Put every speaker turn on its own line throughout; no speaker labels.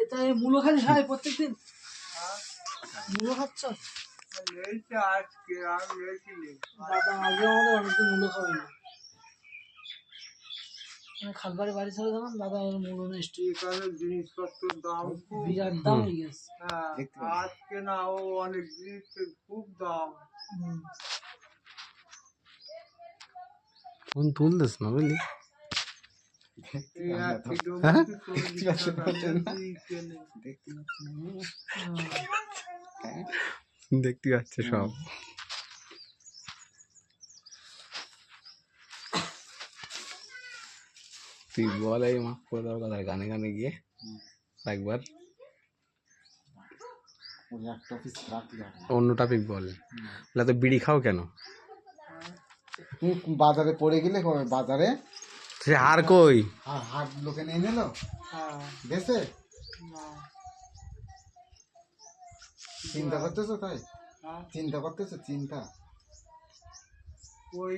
এটা মূলো খালি খাই প্রত্যেকদিন? মূলো খাচ্ছ? দাদা আগে আমাদের অনেকদিন মূলো খাওয়াই না, মানে খালবাড়ি বাড়ি ছেড়ে যখন দাদা মূলো নেষ্ট
জিনিসপত্রের দাম
বিরাট দাম হয়ে গেছে।
আজকে না ও অনেক জিনিসের খুব দাম।
ফোন তুলতেছ না বুঝলি? দেখতে পাচ্ছে সব। তুই বল এই মাফ করে দেওয়ার কথা গানে গানে গিয়ে একবার অন্য টপিক বল। তো বিড়ি খাও কেন?
তুই বাজারে পড়ে গেলে বাজারে
সে আর কই
হাট লোকে নিয়ে নিল দেশে চিন্তা করতেছো? তাই চিন্তা করতেছো? চিন্তা
ওই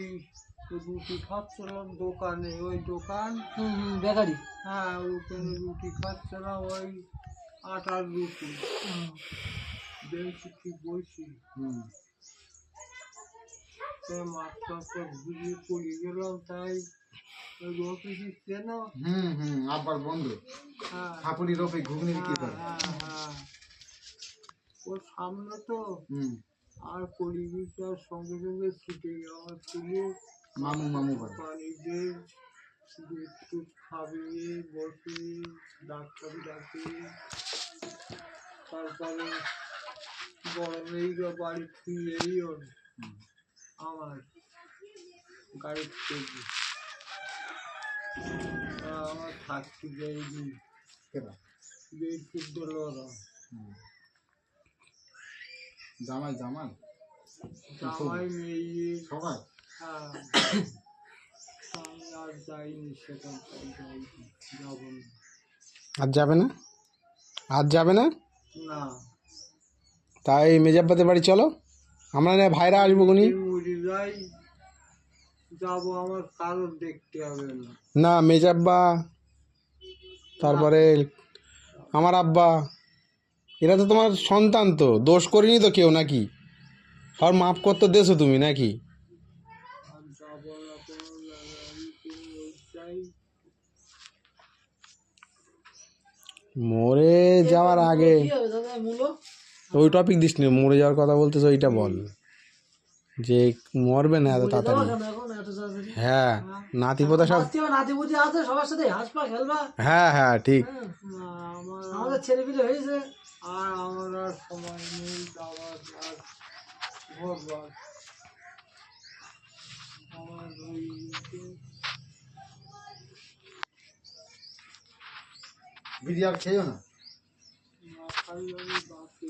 রুটি খাচ্ছিলাম দোকানে, ওই দোকান
বেকারি,
হ্যাঁ ওখানে রুটি খাচ্ছিলাম, ওই আটার রুটি বেশি ঠিক বলছি। মাছ টাছটা ঘুরিয়ে পড়ে গেলাম, তাই ওই অফিস চেন
আব্বার বন্ধু
হ্যাঁ
হাপুড়ি রফি ঘুগনি বিক্রি করে।
হ্যাঁ ওর সামনে তো আর পরিবেশটার সঙ্গে সঙ্গে ছুটে যাওয়া তুলে
মামু মামু করে
পানি দিয়ে একটু খাবে বসে ডাক্তার ডাকে, তারপরে গরমেই বাড়ি ফিরেই ওর আমার গাড়ি থেকে আমার থাকতে যাইনি বের ওরা
জামাই জামাই
জামাই মেয়ে
সবাই।
হ্যাঁ আমি আর যাইনি, সেখান থেকে যাইনি, যাবো না।
আজ যাবে না? আজ যাবে না?
না
তাই মেজাব্বাদের বাড়ি চলো, আমরা না ভাইরা আসবো গুনি।
মুড়ি যাই যাবো, আমার কারণ দেখতে হবে না।
না মেজাব্বা তারপরে আমার আব্বা এরা তো তোমার সন্তান, তো দোষ করিনি তো কেউ নাকি? সব মাফ করতে দেছো তুমি নাকি?
আর যাবো না কোনো জায়গায়, ওই যাই
মরে যাওয়ার আগে
কি হবে দাদা মূলো?
ওই টপিক দিস নি, মরে যাওয়ার কথা বলতেছো, ওইটা বল যে মরবে না এত তাড়াতাড়ি।
এখন এত তাড়াতাড়ি?
হ্যাঁ নাতিপোতা সব,
নাতিপুতি আছে, সবার সাথে হাসপা খেলবা।
হ্যাঁ হ্যাঁ ঠিক।
আমাদের ছেলে পিলে হয়েছে,
আর আমার আর সময় নেই যাওয়ার আর ঘরবার। আমার ওই
বিড়ি আর খেয়েও না।
খাই আমি বাকি